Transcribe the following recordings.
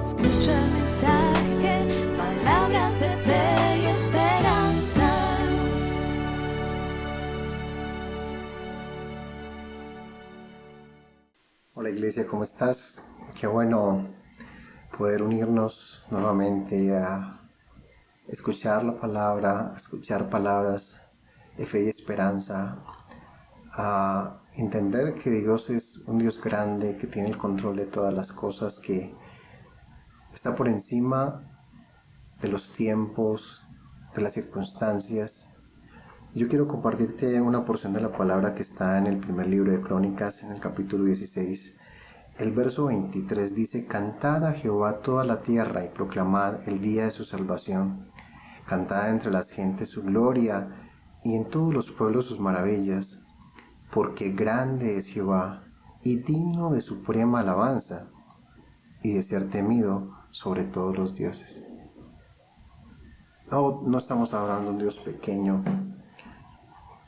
Escucha el mensaje, palabras de fe y esperanza. Hola Iglesia, ¿cómo estás? Qué bueno poder unirnos nuevamente a escuchar la palabra, a escuchar palabras de fe y esperanza, a entender que Dios es un Dios grande, que tiene el control de todas las cosas, que está por encima de los tiempos, de las circunstancias. Yo quiero compartirte una porción de la palabra que está en el primer libro de Crónicas, en el capítulo 16. El verso 23 dice: Cantad a Jehová toda la tierra y proclamad el día de su salvación. Cantad entre las gentes su gloria y en todos los pueblos sus maravillas. Porque grande es Jehová y digno de suprema alabanza y de ser temido sobre todos los dioses. No estamos adorando a un Dios pequeño,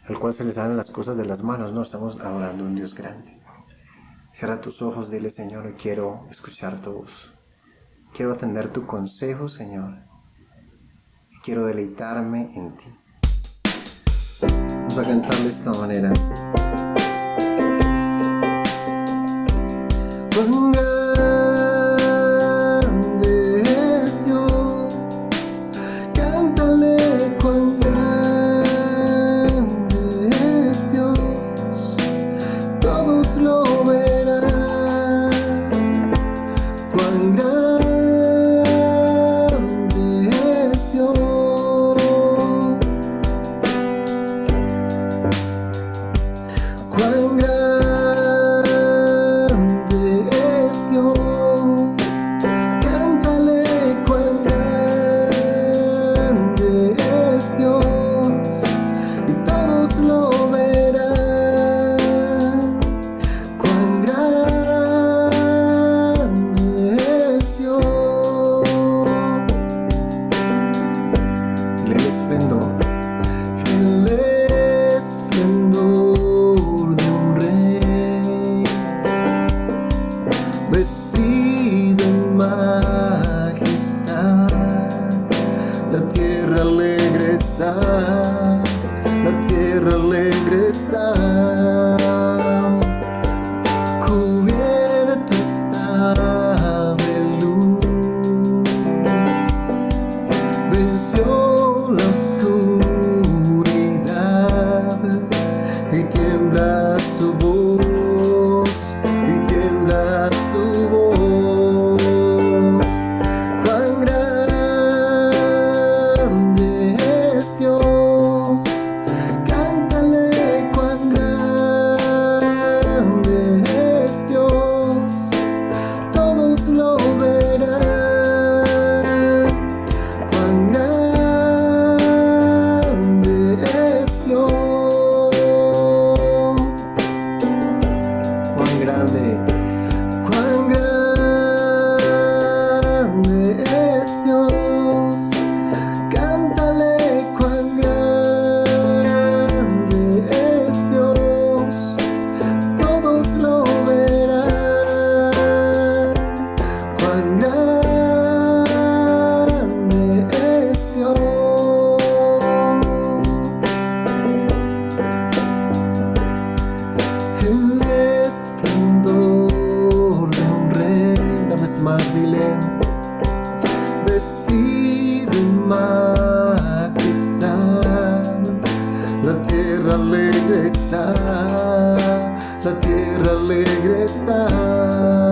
al cual se le salen las cosas de las manos. No, estamos adorando a un Dios grande. Cierra tus ojos, dile: Señor, quiero escuchar tu voz. Quiero atender tu consejo, Señor. Y quiero deleitarme en ti. Vamos a cantar de esta manera. Cuán grande es Dios, cántale cuán grande es Dios, todos lo verán. Cuán grande es Dios, cuán grande es Dios, cántale cuán grande es Dios, y todos lo verán. Cuán grande es Dios. El esplendor de un rey, vestido en majestad. La tierra alegre está, la tierra alegre está, cubierto está de luz. Venció la oscuridad y tiembla su voz, y tiembla su voz. Cuán grande es Dios, cántale cuán grande es Dios, todos lo verán. Cuán grande es Dios, cuán grande es Dios, cántale cuán grande es Dios, todos lo verán. Cuán grande es Dios. El esplendor de un rey, una vez más dile: vestido en majestad. La tierra alegre está, la tierra alegre está,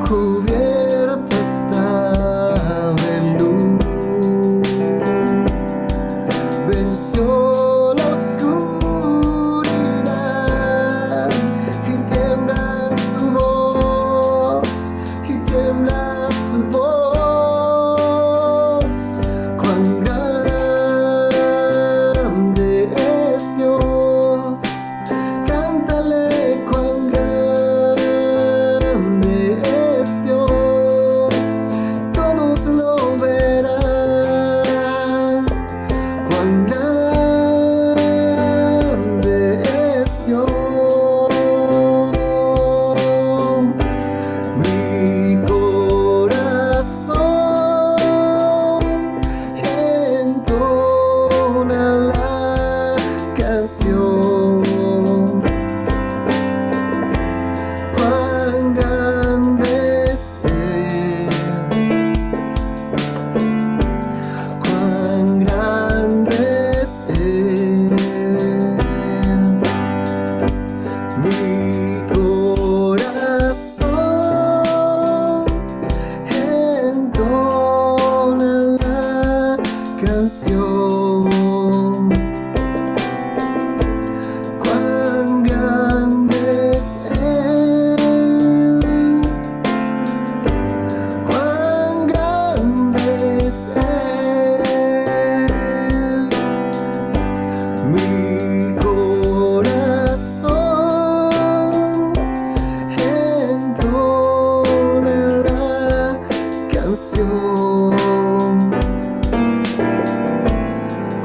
cubierto está de luz. Venció la oscuridad y tiembla su voz, y tiembla su voz. Cuán grande es Dios, cántale cuán grande canción. Cuán grande es Él, cuán grande es Él. Mi corazón entona la canción. Cuán grande es Él, cuán grande es Él. Mi corazón entona la canción.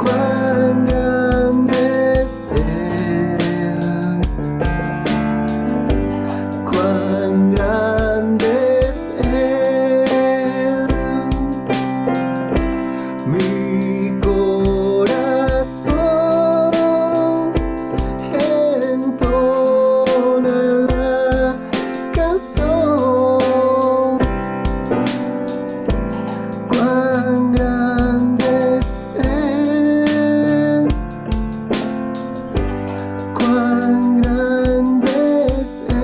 Cuán grande es Él, cuán grande es Él. Mi corazón entona la canción. Cuán grande es Él, cuán grande es Él.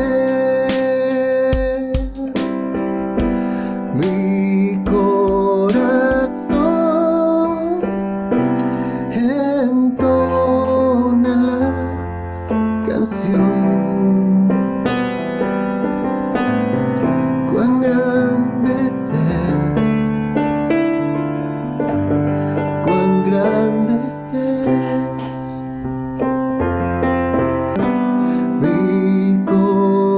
Mi corazón entona la canción. Cuán grande es Él, cuán grande es Él. Mi corazón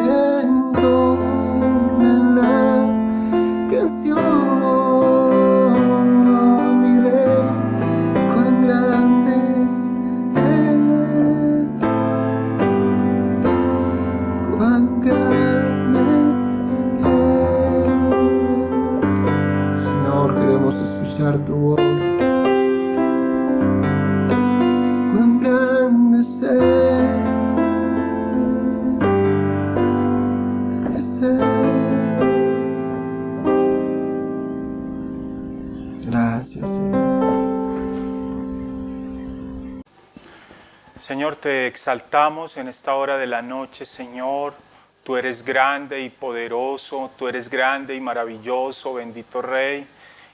entona la canción. Mi Rey, cuán grande es Él, cuán grande es Él. Señor, queremos escuchar tu voz. Cuán grande es Él, es Él. Gracias, Señor. Señor, te exaltamos en esta hora de la noche, Señor. Tú eres grande y poderoso, tú eres grande y maravilloso, bendito Rey.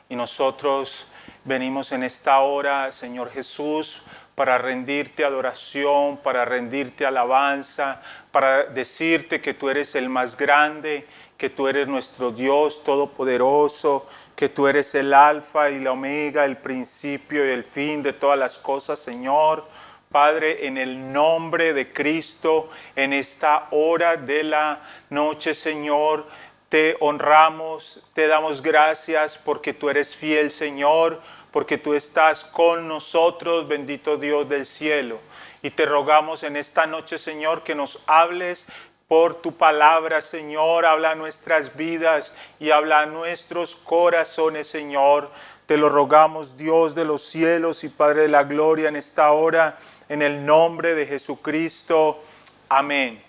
Y nosotros venimos en esta hora, Señor Jesús, para rendirte adoración, para rendirte alabanza, para decirte que tú eres el más grande, que tú eres nuestro Dios todopoderoso, que tú eres el alfa y la omega, el principio y el fin de todas las cosas, Señor. Padre, en el nombre de Cristo, en esta hora de la noche, Señor, te honramos, te damos gracias porque tú eres fiel, Señor, porque tú estás con nosotros, bendito Dios del cielo. Y te rogamos en esta noche, Señor, que nos hables por tu palabra, Señor. Habla a nuestras vidas y habla a nuestros corazones, Señor. Te lo rogamos, Dios de los cielos y Padre de la gloria, en esta hora, en el nombre de Jesucristo. Amén.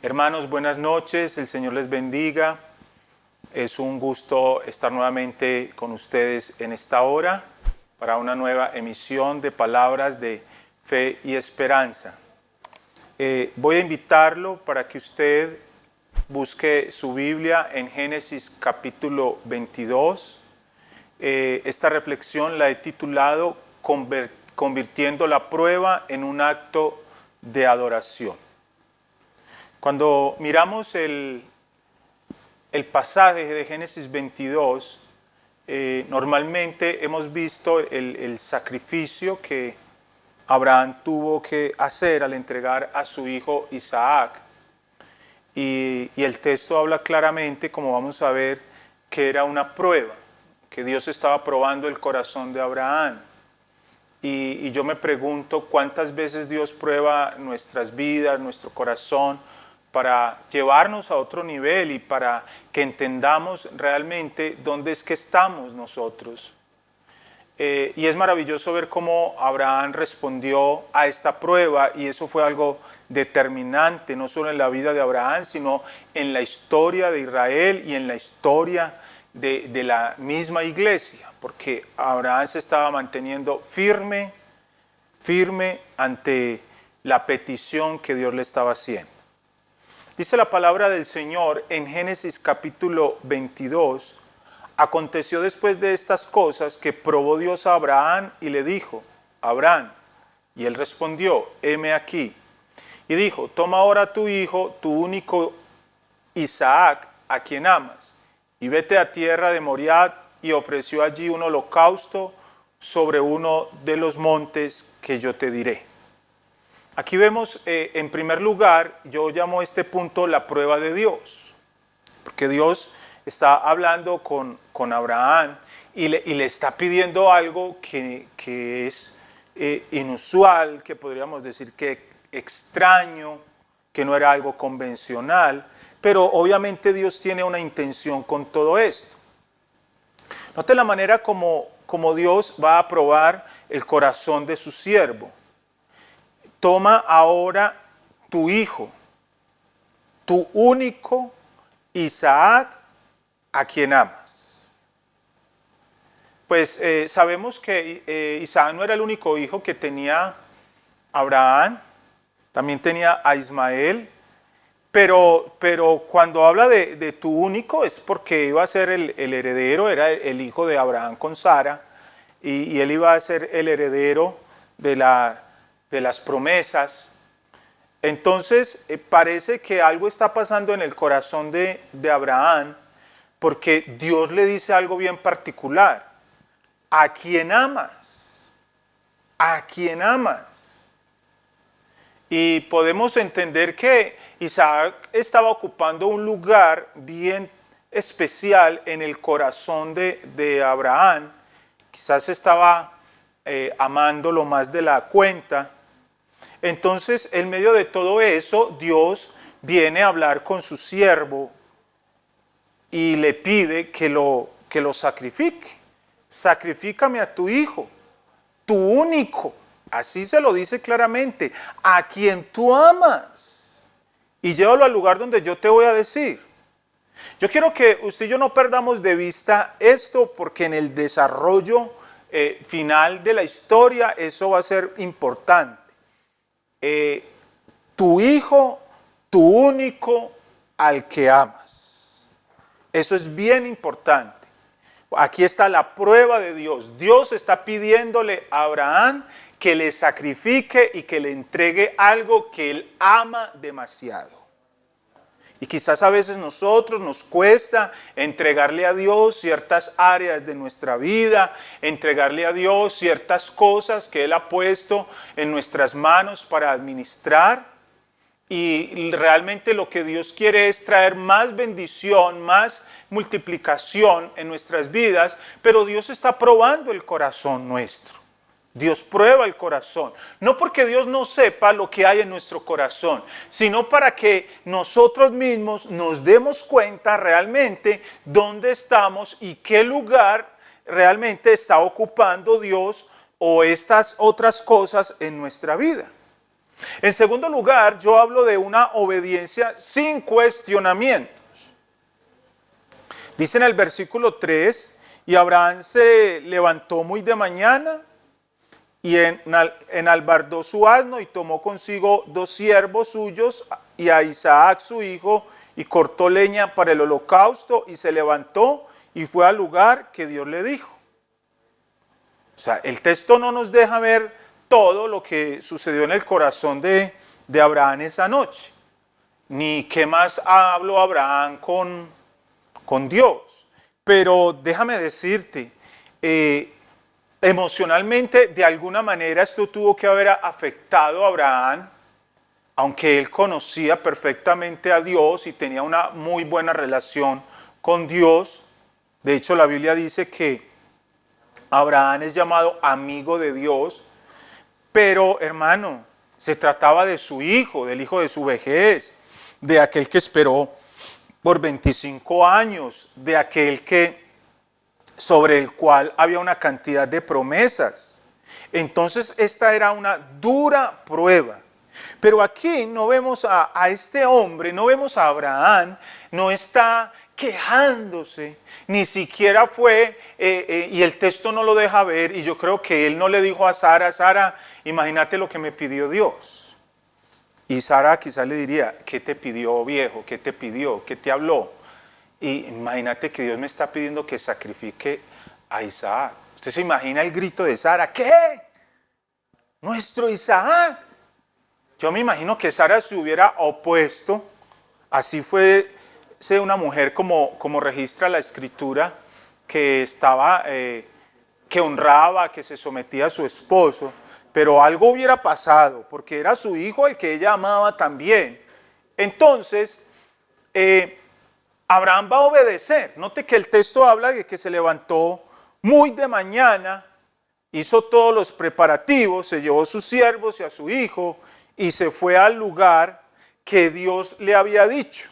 Hermanos, buenas noches. El Señor les bendiga. Es un gusto estar nuevamente con ustedes en esta hora para una nueva emisión de palabras de fe y esperanza. Voy a invitarlo para que usted busque su Biblia en Génesis capítulo 22. Esta reflexión la he titulado Convirtiendo la prueba en un acto de adoración. Cuando miramos el pasaje de Génesis 22, normalmente hemos visto el sacrificio que Abraham tuvo que hacer al entregar a su hijo Isaac. Y el texto habla claramente, como vamos a ver, que era una prueba, que Dios estaba probando el corazón de Abraham. Y yo me pregunto cuántas veces Dios prueba nuestras vidas, nuestro corazón, para llevarnos a otro nivel y para que entendamos realmente dónde es que estamos nosotros. Y es maravilloso ver cómo Abraham respondió a esta prueba, y eso fue algo determinante, no solo en la vida de Abraham, sino en la historia de Israel y en la historia de la misma iglesia, porque Abraham se estaba manteniendo firme ante la petición que Dios le estaba haciendo. Dice la palabra del Señor en Génesis capítulo 22, aconteció después de estas cosas que probó Dios a Abraham y le dijo, Abraham, y él respondió, heme aquí. Y dijo, toma ahora tu hijo, tu único Isaac, a quien amas, y vete a tierra de Moriah, y ofreció allí un holocausto sobre uno de los montes que yo te diré. Aquí vemos, en primer lugar, yo llamo a este punto la prueba de Dios, porque Dios está hablando con Abraham y le está pidiendo algo que es inusual, que podríamos decir que extraño, que no era algo convencional, pero obviamente Dios tiene una intención con todo esto. Note la manera como Dios va a probar el corazón de su siervo. Toma ahora tu hijo, tu único Isaac, a quien amas. Pues sabemos que Isaac no era el único hijo que tenía Abraham, también tenía a Ismael, pero cuando habla de tu único es porque iba a ser el heredero, era el hijo de Abraham con Sara, y él iba a ser el heredero de las promesas. Entonces parece que algo está pasando en el corazón de Abraham, porque Dios le dice algo bien particular, a quien amas, a quien amas. Y podemos entender que Isaac estaba ocupando un lugar bien especial en el corazón de Abraham, quizás estaba amándolo más de la cuenta. Entonces, en medio de todo eso, Dios viene a hablar con su siervo y le pide que lo sacrifique. Sacrifícame a tu hijo, tu único. Así se lo dice claramente, a quien tú amas. Y llévalo al lugar donde yo te voy a decir. Yo quiero que usted y yo no perdamos de vista esto, porque en el desarrollo final de la historia eso va a ser importante. Tu hijo, tu único, al que amas. Eso es bien importante. Aquí está la prueba de Dios. Dios está pidiéndole a Abraham que le sacrifique y que le entregue algo que él ama demasiado. Y quizás a veces nosotros nos cuesta entregarle a Dios ciertas áreas de nuestra vida, entregarle a Dios ciertas cosas que Él ha puesto en nuestras manos para administrar. Y realmente lo que Dios quiere es traer más bendición, más multiplicación en nuestras vidas, pero Dios está probando el corazón nuestro. Dios prueba el corazón, no porque Dios no sepa lo que hay en nuestro corazón, sino para que nosotros mismos nos demos cuenta realmente dónde estamos y qué lugar realmente está ocupando Dios o estas otras cosas en nuestra vida. En segundo lugar, yo hablo de una obediencia sin cuestionamientos. Dice en el versículo 3, y Abraham se levantó muy de mañana, y enalbardó su asno y tomó consigo 2 siervos suyos y a Isaac su hijo y cortó leña para el holocausto y se levantó y fue al lugar que Dios le dijo. O sea, el texto no nos deja ver todo lo que sucedió en el corazón de Abraham esa noche, ni qué más habló Abraham con Dios. Pero déjame decirte, emocionalmente, de alguna manera, esto tuvo que haber afectado a Abraham, aunque él conocía perfectamente a Dios y tenía una muy buena relación con Dios. De hecho, la Biblia dice que Abraham es llamado amigo de Dios, pero, hermano, se trataba de su hijo, del hijo de su vejez, de aquel que esperó por 25 años, de aquel que sobre el cual había una cantidad de promesas. Entonces esta era una dura prueba. Pero aquí no vemos a este hombre, no vemos a Abraham, no está quejándose, ni siquiera fue, y el texto no lo deja ver, y yo creo que él no le dijo a Sara, Sara, imagínate lo que me pidió Dios. Y Sara quizás le diría, ¿qué te pidió, viejo? ¿Qué te pidió? ¿Qué te habló? Y imagínate que Dios me está pidiendo que sacrifique a Isaac. Usted se imagina el grito de Sara, ¿qué? ¿Nuestro Isaac? Yo me imagino que Sara se hubiera opuesto, así fue una mujer como registra la escritura, que estaba, que honraba, que se sometía a su esposo, pero algo hubiera pasado, porque era su hijo el que ella amaba también. Entonces, Abraham va a obedecer. Note que el texto habla de que se levantó muy de mañana, hizo todos los preparativos, se llevó a sus siervos y a su hijo, y se fue al lugar que Dios le había dicho.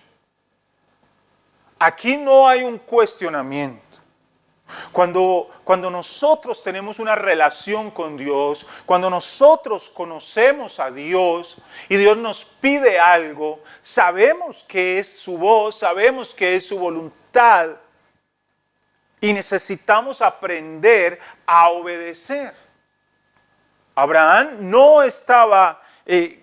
Aquí no hay un cuestionamiento. Cuando nosotros tenemos una relación con Dios, cuando nosotros conocemos a Dios y Dios nos pide algo, sabemos que es su voz, sabemos que es su voluntad y necesitamos aprender a obedecer. Abraham no estaba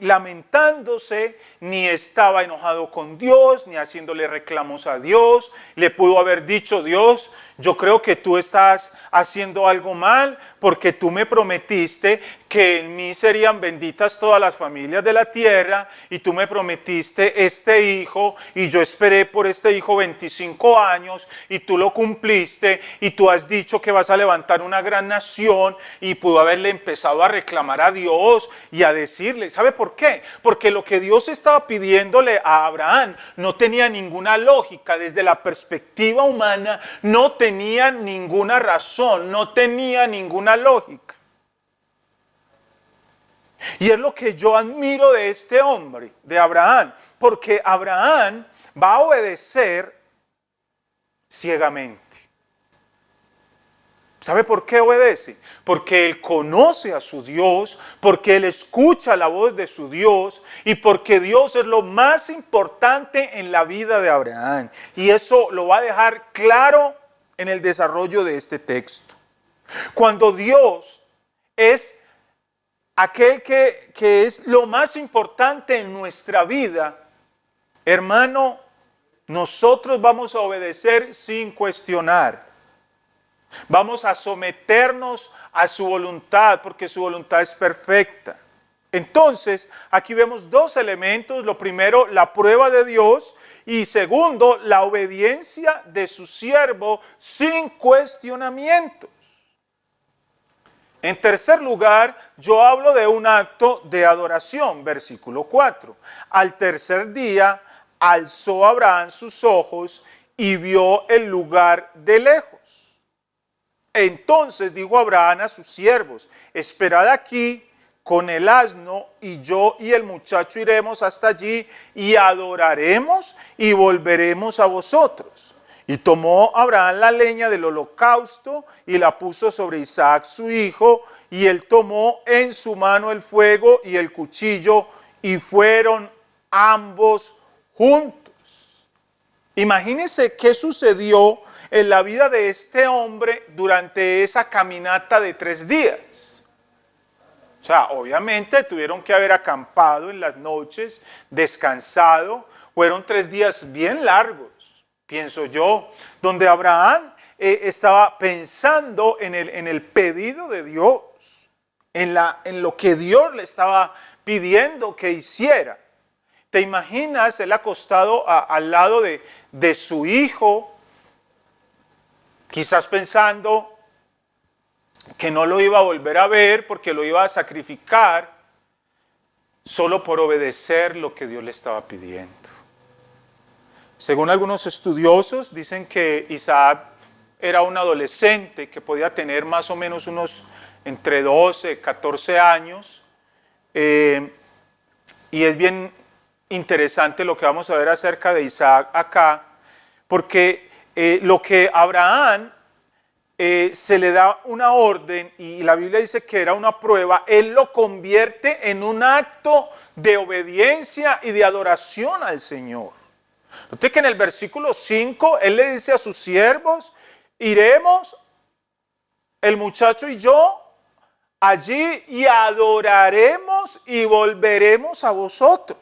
lamentándose, ni estaba enojado con Dios, ni haciéndole reclamos a Dios. Le pudo haber dicho, Dios, yo creo que tú estás haciendo algo mal, porque tú me prometiste que en mí serían benditas todas las familias de la tierra, y tú me prometiste este hijo, y yo esperé por este hijo 25 años, y tú lo cumpliste, y tú has dicho que vas a levantar una gran nación, y pudo haberle empezado a reclamar a Dios y a decirle, ¿sabe por qué? Porque lo que Dios estaba pidiéndole a Abraham no tenía ninguna lógica, desde la perspectiva humana no tenía ninguna razón, no tenía ninguna lógica. Y es lo que yo admiro de este hombre, de Abraham, porque Abraham va a obedecer ciegamente. ¿Sabe por qué obedece? Porque él conoce a su Dios, porque él escucha la voz de su Dios y porque Dios es lo más importante en la vida de Abraham. Y eso lo va a dejar claro en el desarrollo de este texto. Cuando Dios es aquel que es lo más importante en nuestra vida, hermano, nosotros vamos a obedecer sin cuestionar. Vamos a someternos a su voluntad, porque su voluntad es perfecta. Entonces, aquí vemos dos elementos. Lo primero, la prueba de Dios, y segundo, la obediencia de su siervo sin cuestionamientos. En tercer lugar, yo hablo de un acto de adoración, versículo 4. Al tercer día, alzó Abraham sus ojos y vio el lugar de lejos. Entonces dijo Abraham a sus siervos, esperad aquí con el asno, y yo y el muchacho iremos hasta allí y adoraremos y volveremos a vosotros. Y tomó Abraham la leña del holocausto y la puso sobre Isaac su hijo, y él tomó en su mano el fuego y el cuchillo, y fueron ambos juntos. Imagínense qué sucedió en la vida de este hombre durante esa caminata de 3 días. O sea, obviamente tuvieron que haber acampado en las noches, descansado. Fueron 3 días bien largos, pienso yo, donde Abraham estaba pensando en el pedido de Dios, en lo que Dios le estaba pidiendo que hiciera. ¿Te imaginas él acostado al lado de su hijo, quizás pensando que no lo iba a volver a ver porque lo iba a sacrificar solo por obedecer lo que Dios le estaba pidiendo? Según algunos estudiosos, dicen que Isaac era un adolescente que podía tener más o menos unos entre 12, 14 años. Y es bien interesante lo que vamos a ver acerca de Isaac acá, porque lo que Abraham se le da una orden y la Biblia dice que era una prueba, Él lo convierte en un acto de obediencia y de adoración al Señor. Note que en el versículo 5 Él le dice a sus siervos, iremos, el muchacho y yo, allí y adoraremos y volveremos a vosotros.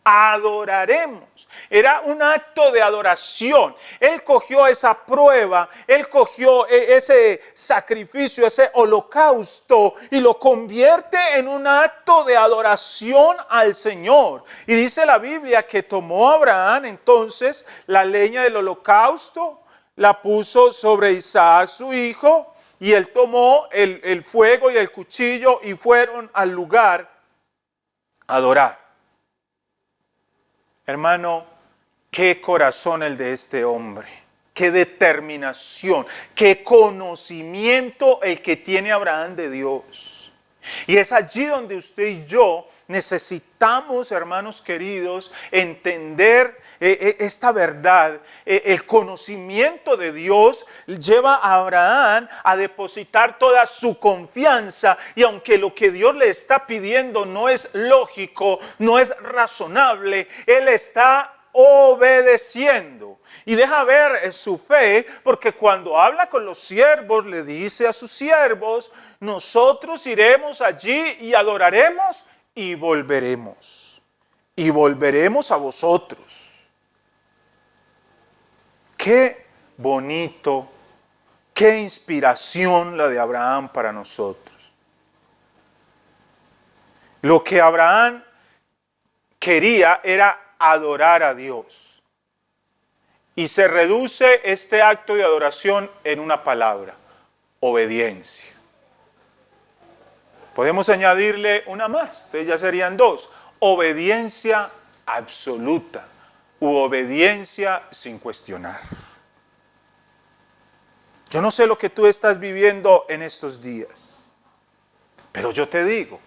Adoraremos. Era un acto de adoración. Él cogió esa prueba, Él cogió ese sacrificio, ese holocausto y lo convierte en un acto de adoración al Señor. Y dice la Biblia que tomó Abraham entonces la leña del holocausto, la puso sobre Isaac su hijo, y él tomó el fuego y el cuchillo y fueron al lugar a adorar. Hermano, qué corazón el de este hombre, qué determinación, qué conocimiento el que tiene Abraham de Dios. Y es allí donde usted y yo necesitamos, hermanos queridos, entender esta verdad. El conocimiento de Dios lleva a Abraham a depositar toda su confianza, y aunque lo que Dios le está pidiendo no es lógico, no es razonable, él está obedeciendo. Y deja ver su fe, porque cuando habla con los siervos, le dice a sus siervos, nosotros iremos allí y adoraremos y volveremos. Y volveremos a vosotros. Qué bonito, qué inspiración la de Abraham para nosotros. Lo que Abraham quería era adorar a Dios. Y se reduce este acto de adoración en una palabra: obediencia. Podemos añadirle una más, entonces ya serían dos: obediencia absoluta u obediencia sin cuestionar. Yo no sé lo que tú estás viviendo en estos días, pero yo te digo,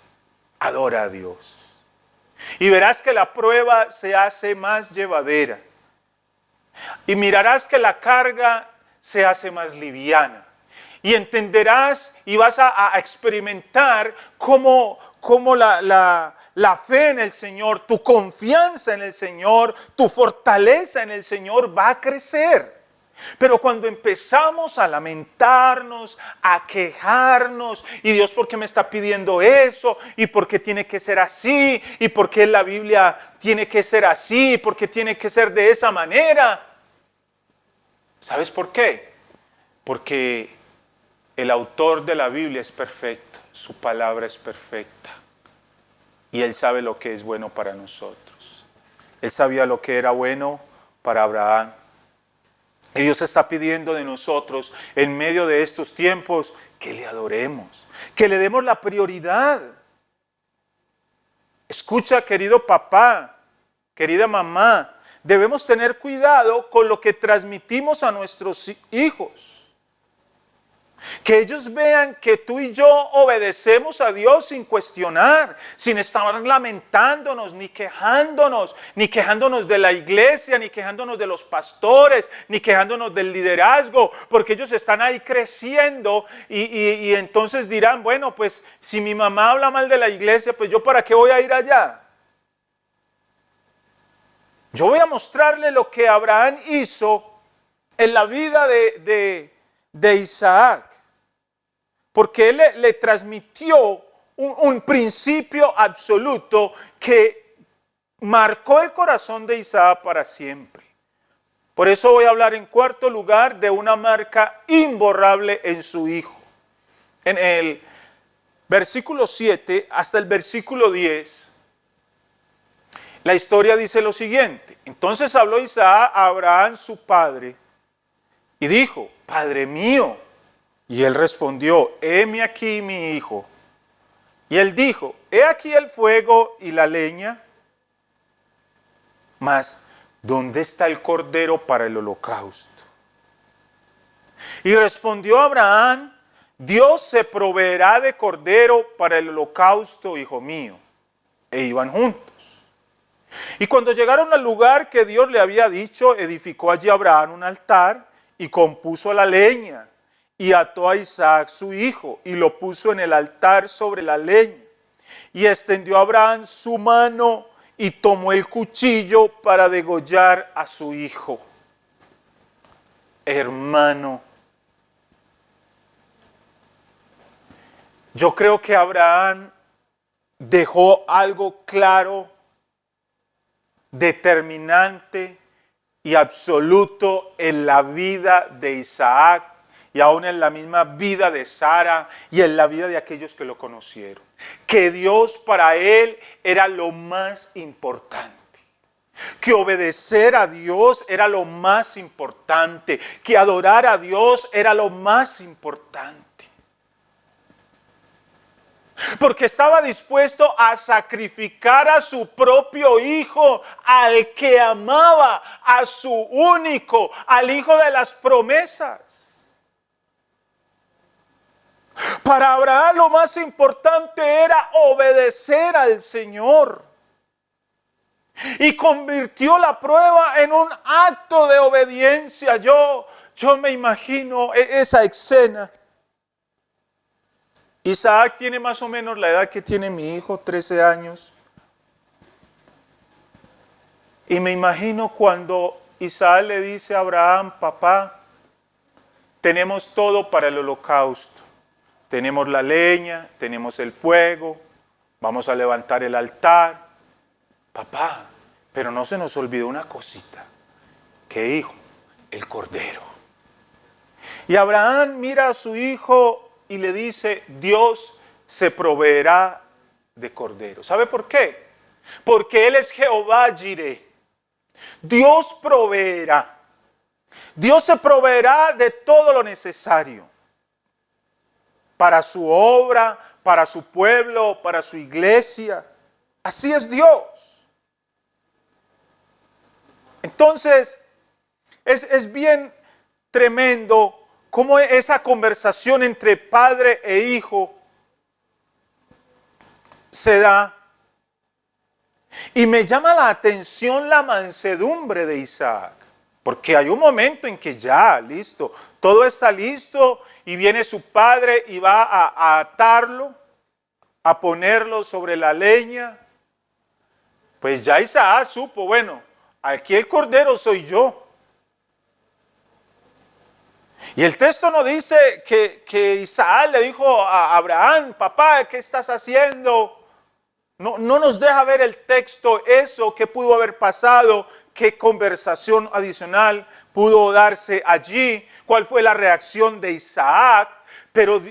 adora a Dios. Y verás que la prueba se hace más llevadera. Y mirarás que la carga se hace más liviana. Y entenderás y vas a experimentar cómo la fe en el Señor, tu confianza en el Señor, tu fortaleza en el Señor va a crecer. Pero cuando empezamos a lamentarnos, a quejarnos, y Dios, ¿por qué me está pidiendo eso? ¿Y por qué tiene que ser así? ¿Y por qué la Biblia tiene que ser así? ¿Por qué tiene que ser de esa manera? ¿Sabes por qué? Porque el autor de la Biblia es perfecto, su palabra es perfecta. Y Él sabe lo que es bueno para nosotros. Él sabía lo que era bueno para Abraham. Y Dios está pidiendo de nosotros, en medio de estos tiempos, que le adoremos, que le demos la prioridad. Escucha, querido papá, querida mamá, debemos tener cuidado con lo que transmitimos a nuestros hijos. Que ellos vean que tú y yo obedecemos a Dios sin cuestionar, sin estar lamentándonos, ni quejándonos de la iglesia, ni quejándonos de los pastores, ni quejándonos del liderazgo, porque ellos están ahí creciendo y entonces dirán, bueno, pues si mi mamá habla mal de la iglesia, pues yo para qué voy a ir allá. Yo voy a mostrarle lo que Abraham hizo en la vida de Isaac. Porque él le transmitió un principio absoluto que marcó el corazón de Isaac para siempre. Por eso voy a hablar en cuarto lugar de una marca imborrable en su hijo. En el versículo 7 hasta el versículo 10, la historia dice lo siguiente. Entonces habló Isaac a Abraham su padre y dijo, Padre mío. Y él respondió, heme aquí mi hijo. Y él dijo, he aquí el fuego y la leña, mas ¿dónde está el cordero para el holocausto? Y respondió Abraham, Dios se proveerá de cordero para el holocausto, hijo mío. E iban juntos. Y cuando llegaron al lugar que Dios le había dicho, edificó allí Abraham un altar y compuso la leña. y ató a Isaac su hijo y lo puso en el altar sobre la leña. Y extendió a Abraham su mano y tomó el cuchillo para degollar a su hijo. Hermano, yo creo que Abraham dejó algo claro, determinante y absoluto en la vida de Isaac y aún en la misma vida de Sara y en la vida de aquellos que lo conocieron. Que Dios para él era lo más importante. Que obedecer a Dios era lo más importante. Que adorar a Dios era lo más importante. Porque estaba dispuesto a sacrificar a su propio hijo, al que amaba, a su único, al hijo de las promesas. Para Abraham lo más importante era obedecer al Señor. Y convirtió la prueba en un acto de obediencia. Yo me imagino esa escena. Isaac tiene más o menos la edad que tiene mi hijo, 13 años. Y me imagino cuando Isaac le dice a Abraham: papá, tenemos todo para el holocausto. Tenemos la leña, tenemos el fuego, vamos a levantar el altar. Papá, pero no se nos olvidó una cosita. ¿Qué hijo? El cordero. Y Abraham mira a su hijo y le dice: Dios se proveerá de cordero. ¿Sabe por qué? Porque Él es Jehová Jireh. Dios proveerá. Dios se proveerá de todo lo necesario para su obra, para su pueblo, para su iglesia. Así es Dios. Entonces, es bien tremendo cómo esa conversación entre padre e hijo se da. Y me llama la atención la mansedumbre de Isaac. Porque hay un momento en que ya, listo, todo está listo y viene su padre y va a atarlo, a ponerlo sobre la leña. Pues ya Isaac supo, bueno, aquí el cordero soy yo. Y el texto no dice que Isaac le dijo a Abraham: papá, ¿qué estás haciendo? No nos deja ver el texto eso, qué pudo haber pasado, qué conversación adicional pudo darse allí, cuál fue la reacción de Isaac. Pero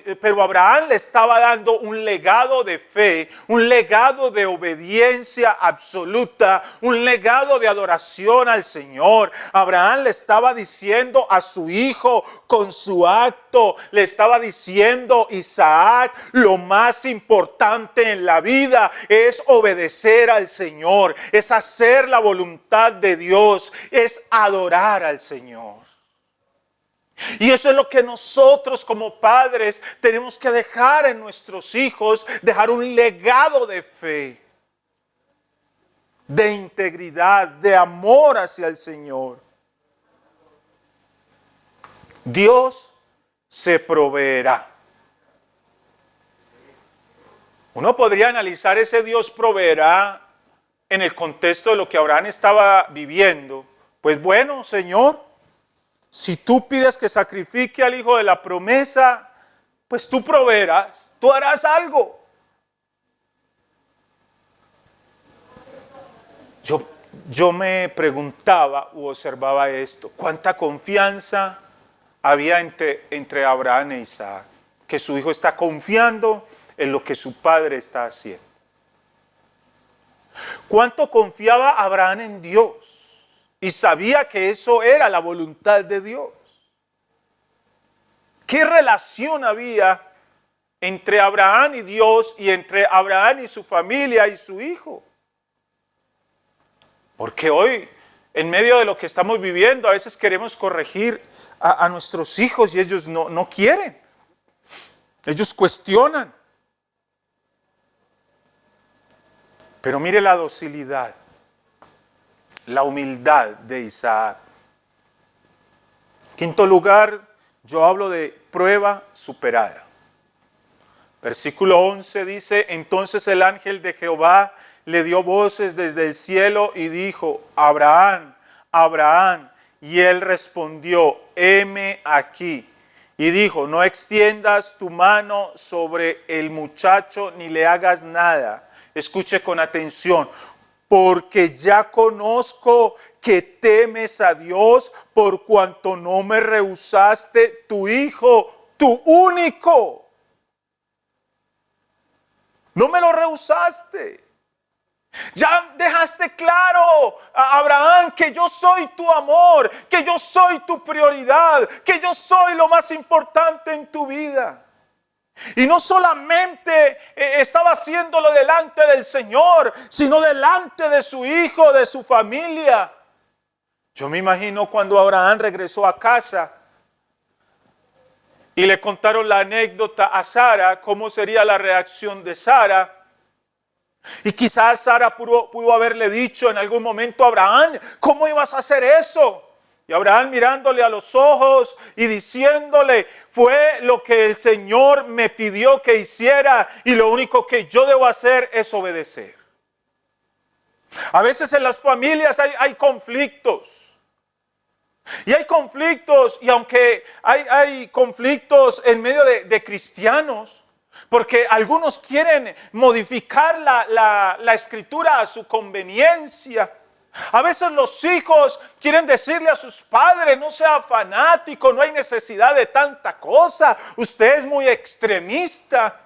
Abraham le estaba dando un legado de fe, un legado de obediencia absoluta, un legado de adoración al Señor. Abraham le estaba diciendo a su hijo con su acto, le estaba diciendo: Isaac, lo más importante en la vida es obedecer al Señor, es hacer la voluntad de Dios, es adorar al Señor. Y eso es lo que nosotros como padres tenemos que dejar en nuestros hijos, dejar un legado de fe, de integridad, de amor hacia el Señor. Dios se proveerá. Uno podría analizar ese Dios proveerá en el contexto de lo que Abraham estaba viviendo. Pues bueno, Señor, si tú pides que sacrifique al hijo de la promesa, pues tú proveerás, tú harás algo. Yo me preguntaba u observaba esto: ¿cuánta confianza había entre Abraham e Isaac? Que su hijo está confiando en lo que su padre está haciendo. ¿Cuánto confiaba Abraham en Dios? Y sabía que eso era la voluntad de Dios. ¿Qué relación había entre Abraham y Dios y entre Abraham y su familia y su hijo? Porque hoy, en medio de lo que estamos viviendo, a veces queremos corregir a nuestros hijos y ellos no quieren. Ellos cuestionan. Pero mire la docilidad, la humildad de Isaac. Quinto lugar, yo hablo de prueba superada. Versículo 11 dice, entonces el ángel de Jehová le dio voces desde el cielo y dijo, Abraham, Abraham. Y él respondió, heme aquí. Y dijo, no extiendas tu mano sobre el muchacho ni le hagas nada. Escuche con atención, porque ya conozco que temes a Dios por cuanto no me rehusaste tu hijo, tu único. No me lo rehusaste. Ya dejaste claro a Abraham que yo soy tu amor, que yo soy tu prioridad, que yo soy lo más importante en tu vida. Y no solamente estaba haciéndolo delante del Señor, sino delante de su hijo, de su familia. Yo me imagino cuando Abraham regresó a casa y le contaron la anécdota a Sara, cómo sería la reacción de Sara. Y quizás Sara pudo haberle dicho en algún momento a Abraham, ¿cómo ibas a hacer eso? Y Abraham mirándole a los ojos y diciéndole, fue lo que el Señor me pidió que hiciera y lo único que yo debo hacer es obedecer. A veces en las familias hay conflictos. Y hay conflictos, y aunque hay conflictos en medio de cristianos, porque algunos quieren modificar la escritura a su conveniencia. A veces los hijos quieren decirle a sus padres, no sea fanático, no hay necesidad de tanta cosa, usted es muy extremista.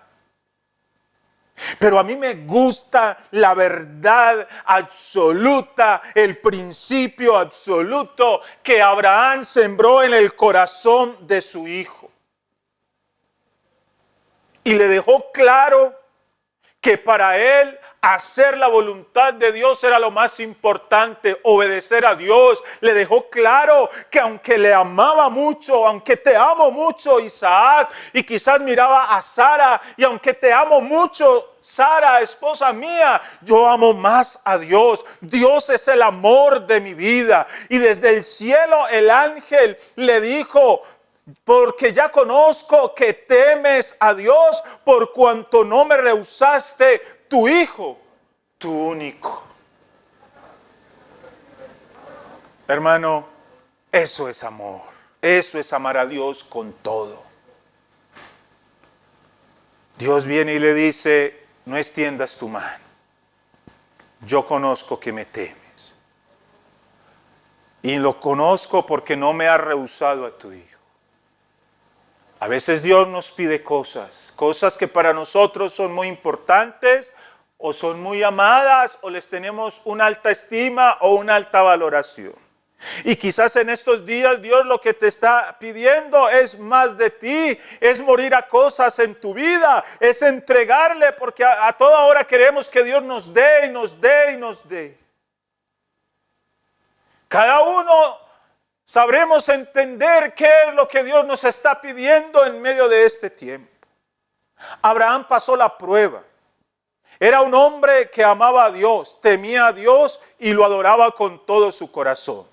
Pero a mí me gusta la verdad absoluta, el principio absoluto que Abraham sembró en el corazón de su hijo. Y le dejó claro que para él hacer la voluntad de Dios era lo más importante, obedecer a Dios. Le dejó claro que aunque le amaba mucho, aunque te amo mucho, Isaac, y quizás miraba a Sara, y aunque te amo mucho, Sara, esposa mía, yo amo más a Dios. Dios es el amor de mi vida. Y desde el cielo el ángel le dijo, porque ya conozco que temes a Dios por cuanto no me rehusaste tu hijo, tu único. Hermano, eso es amor. Eso es amar a Dios con todo. Dios viene y le dice, no extiendas tu mano. Yo conozco que me temes. Y lo conozco porque no me has rehusado a tu hijo. A veces Dios nos pide cosas que para nosotros son muy importantes o son muy amadas o les tenemos una alta estima o una alta valoración. Y quizás en estos días Dios lo que te está pidiendo es más de ti, es morir a cosas en tu vida, es entregarle, porque a toda hora queremos que Dios nos dé y nos dé y nos dé. Cada uno sabremos entender qué es lo que Dios nos está pidiendo en medio de este tiempo. Abraham pasó la prueba. Era un hombre que amaba a Dios, temía a Dios y lo adoraba con todo su corazón.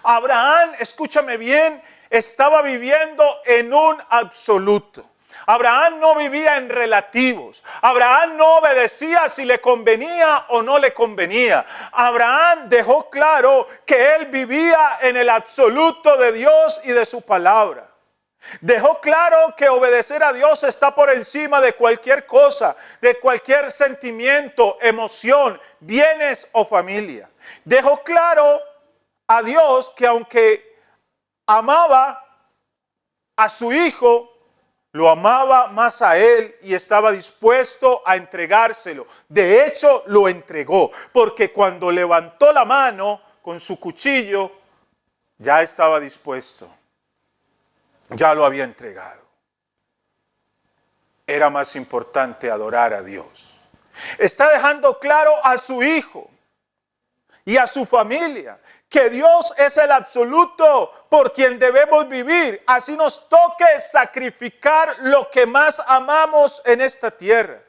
Abraham, escúchame bien, estaba viviendo en un absoluto. Abraham no vivía en relativos. Abraham no obedecía si le convenía o no le convenía. Abraham dejó claro que él vivía en el absoluto de Dios y de su palabra. Dejó claro que obedecer a Dios está por encima de cualquier cosa, de cualquier sentimiento, emoción, bienes o familia. Dejó claro a Dios que aunque amaba a su hijo, lo amaba más a él y estaba dispuesto a entregárselo. De hecho, lo entregó, porque cuando levantó la mano con su cuchillo, ya estaba dispuesto. Ya lo había entregado. Era más importante adorar a Dios. Está dejando claro a su hijo y a su familia que Dios es el absoluto por quien debemos vivir. Así nos toque sacrificar lo que más amamos en esta tierra.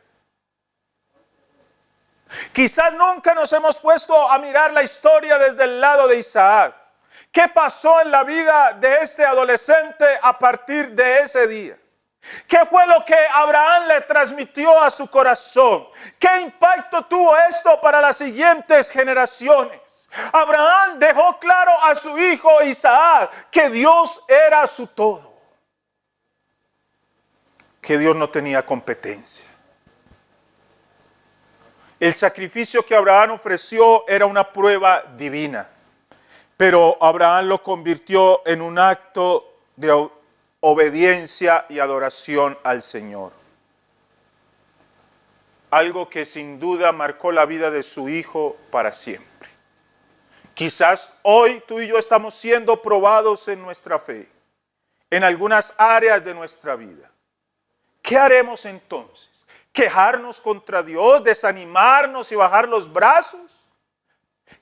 Quizás nunca nos hemos puesto a mirar la historia desde el lado de Isaac. ¿Qué pasó en la vida de este adolescente a partir de ese día? ¿Qué fue lo que Abraham le transmitió a su corazón? ¿Qué impacto tuvo esto para las siguientes generaciones? Abraham dejó claro a su hijo Isaac que Dios era su todo, que Dios no tenía competencia. El sacrificio que Abraham ofreció era una prueba divina, pero Abraham lo convirtió en un acto de obediencia y adoración al Señor. Algo que sin duda marcó la vida de su hijo para siempre. Quizás hoy tú y yo estamos siendo probados en nuestra fe, en algunas áreas de nuestra vida. ¿Qué haremos entonces? ¿Quejarnos contra Dios, desanimarnos y bajar los brazos?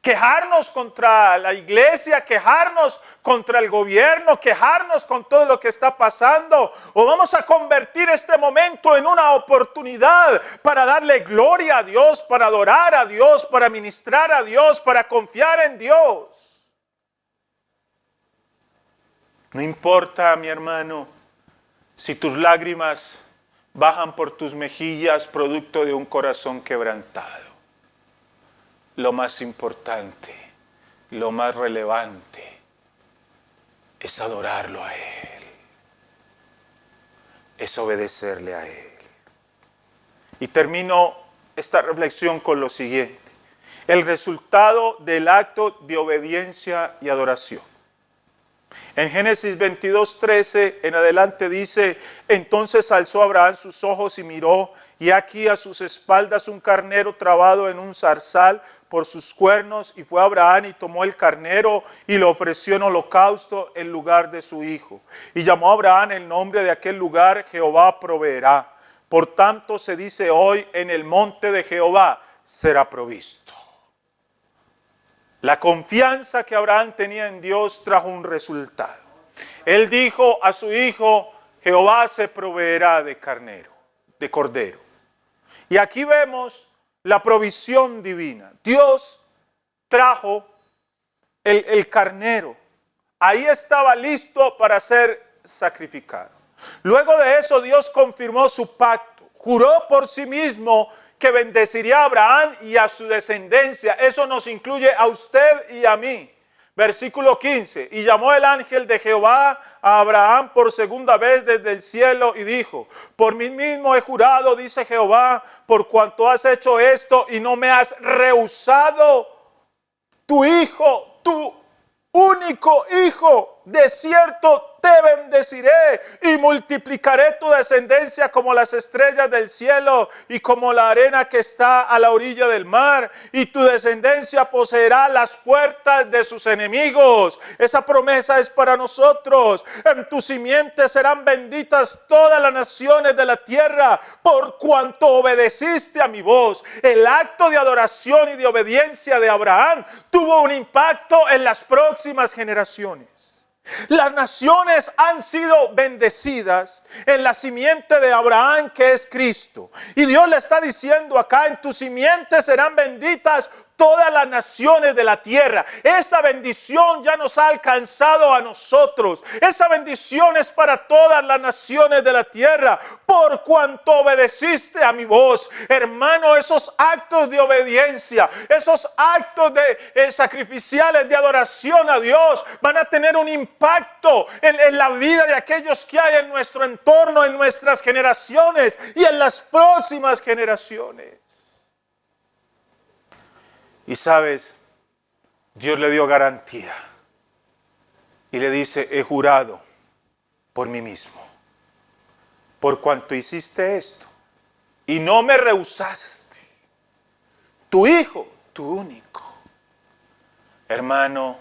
¿Quejarnos contra la iglesia, quejarnos contra el gobierno, quejarnos con todo lo que está pasando? ¿O vamos a convertir este momento en una oportunidad para darle gloria a Dios, para adorar a Dios, para ministrar a Dios, para confiar en Dios? No importa, mi hermano, si tus lágrimas bajan por tus mejillas producto de un corazón quebrantado. Lo más importante, lo más relevante es adorarlo a Él, es obedecerle a Él. Y termino esta reflexión con lo siguiente: el resultado del acto de obediencia y adoración. En Génesis 22:13 en adelante dice: entonces alzó Abraham sus ojos y miró, y aquí a sus espaldas un carnero trabado en un zarzal por sus cuernos, y fue Abraham y tomó el carnero y lo ofreció en holocausto en lugar de su hijo. Y llamó a Abraham el nombre de aquel lugar: Jehová proveerá. Por tanto se dice hoy: en el monte de Jehová será provisto. La confianza que Abraham tenía en Dios trajo un resultado. Él dijo a su hijo: Jehová se proveerá de carnero, de cordero. Y aquí vemos la provisión divina. Dios trajo el carnero. Ahí estaba listo para ser sacrificado. Luego de eso Dios confirmó su pacto. Juró por sí mismo que bendeciría a Abraham y a su descendencia. Eso nos incluye a usted y a mí. Versículo 15. Y llamó el ángel de Jehová a Abraham por segunda vez desde el cielo y dijo: por mí mismo he jurado, dice Jehová, por cuanto has hecho esto y no me has rehusado tu hijo, tu único hijo, de cierto te bendeciré y multiplicaré tu descendencia como las estrellas del cielo y como la arena que está a la orilla del mar, y tu descendencia poseerá las puertas de sus enemigos. Esa promesa es para nosotros. En tu simiente serán benditas todas las naciones de la tierra, por cuanto obedeciste a mi voz. El acto de adoración y de obediencia de Abraham tuvo un impacto en las próximas generaciones. Las naciones han sido bendecidas en la simiente de Abraham, que es Cristo. Y Dios le está diciendo acá: en tu simiente serán benditas todas las naciones de la tierra. Esa bendición ya nos ha alcanzado a nosotros. Esa bendición es para todas las naciones de la tierra, por cuanto obedeciste a mi voz. Hermano, esos actos de obediencia, esos actos de sacrificiales de adoración a Dios van a tener un impacto en la vida de aquellos que hay en nuestro entorno, en nuestras generaciones y en las próximas generaciones. Y sabes, Dios le dio garantía y le dice: he jurado por mí mismo, por cuanto hiciste esto y no me rehusaste tu hijo, tu único. Hermano,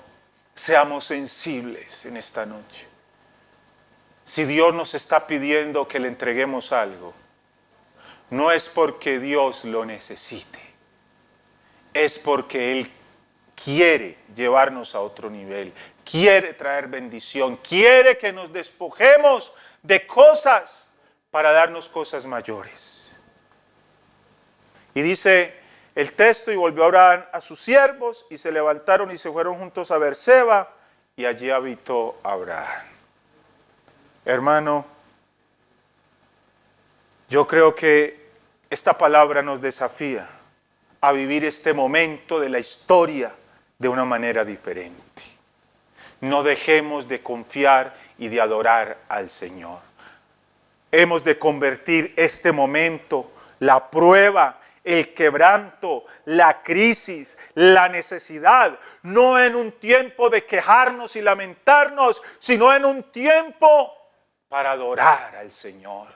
seamos sensibles en esta noche. Si Dios nos está pidiendo que le entreguemos algo, no es porque Dios lo necesite. Es porque Él quiere llevarnos a otro nivel, quiere traer bendición, quiere que nos despojemos de cosas para darnos cosas mayores. Y dice el texto: y volvió Abraham a sus siervos y se levantaron y se fueron juntos a Beerseba, y allí habitó Abraham. Hermano, yo creo que esta palabra nos desafía a vivir este momento de la historia de una manera diferente. No dejemos de confiar y de adorar al Señor. Hemos de convertir este momento, la prueba, el quebranto, la crisis, la necesidad, no en un tiempo de quejarnos y lamentarnos, sino en un tiempo para adorar al Señor,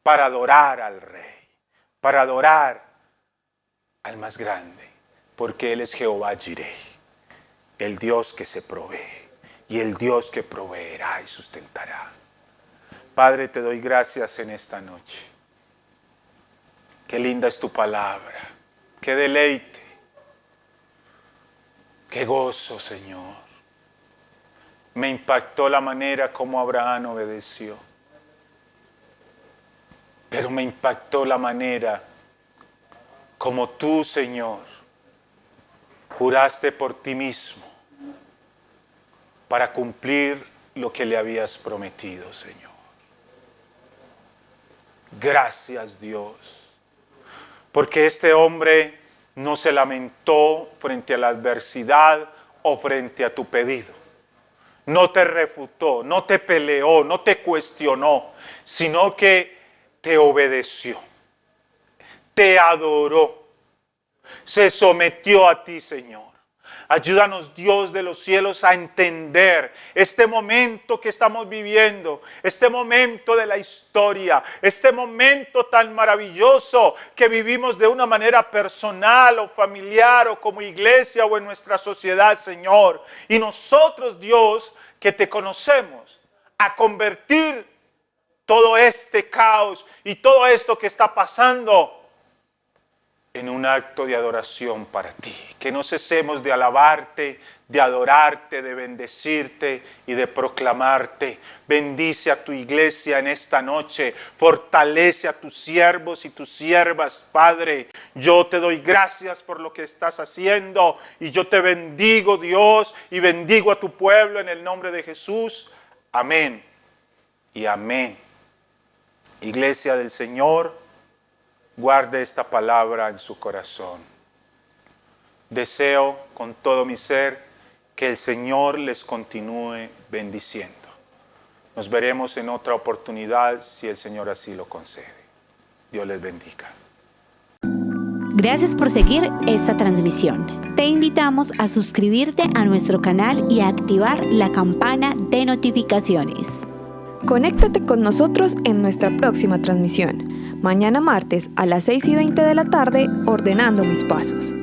para adorar al Rey, para adorar al más grande, porque Él es Jehová Jireh, el Dios que se provee y el Dios que proveerá y sustentará. Padre, te doy gracias en esta noche. Qué linda es tu palabra, qué deleite, qué gozo, Señor. Me impactó la manera como Abraham obedeció, pero me impactó la manera como tú, Señor, juraste por ti mismo para cumplir lo que le habías prometido, Señor. Gracias, Dios, porque este hombre no se lamentó frente a la adversidad o frente a tu pedido. No te refutó, no te peleó, no te cuestionó, sino que te obedeció, te adoró, se sometió a ti, Señor. Ayúdanos, Dios de los cielos, a entender este momento que estamos viviendo, este momento de la historia, este momento tan maravilloso que vivimos de una manera personal o familiar o como iglesia o en nuestra sociedad, Señor. Y nosotros, Dios, que te conocemos, a convertir todo este caos y todo esto que está pasando en un acto de adoración para ti. Que no cesemos de alabarte, de adorarte, de bendecirte y de proclamarte. Bendice a tu iglesia en esta noche. Fortalece a tus siervos y tus siervas, Padre. Yo te doy gracias por lo que estás haciendo y yo te bendigo, Dios, y bendigo a tu pueblo en el nombre de Jesús. Amén y amén. Iglesia del Señor, guarde esta palabra en su corazón. Deseo con todo mi ser que el Señor les continúe bendiciendo. Nos veremos en otra oportunidad si el Señor así lo concede. Dios les bendiga. Gracias por seguir esta transmisión. Te invitamos a suscribirte a nuestro canal y a activar la campana de notificaciones. Conéctate con nosotros en nuestra próxima transmisión, mañana martes a las 6:20 de la tarde, ordenando mis pasos.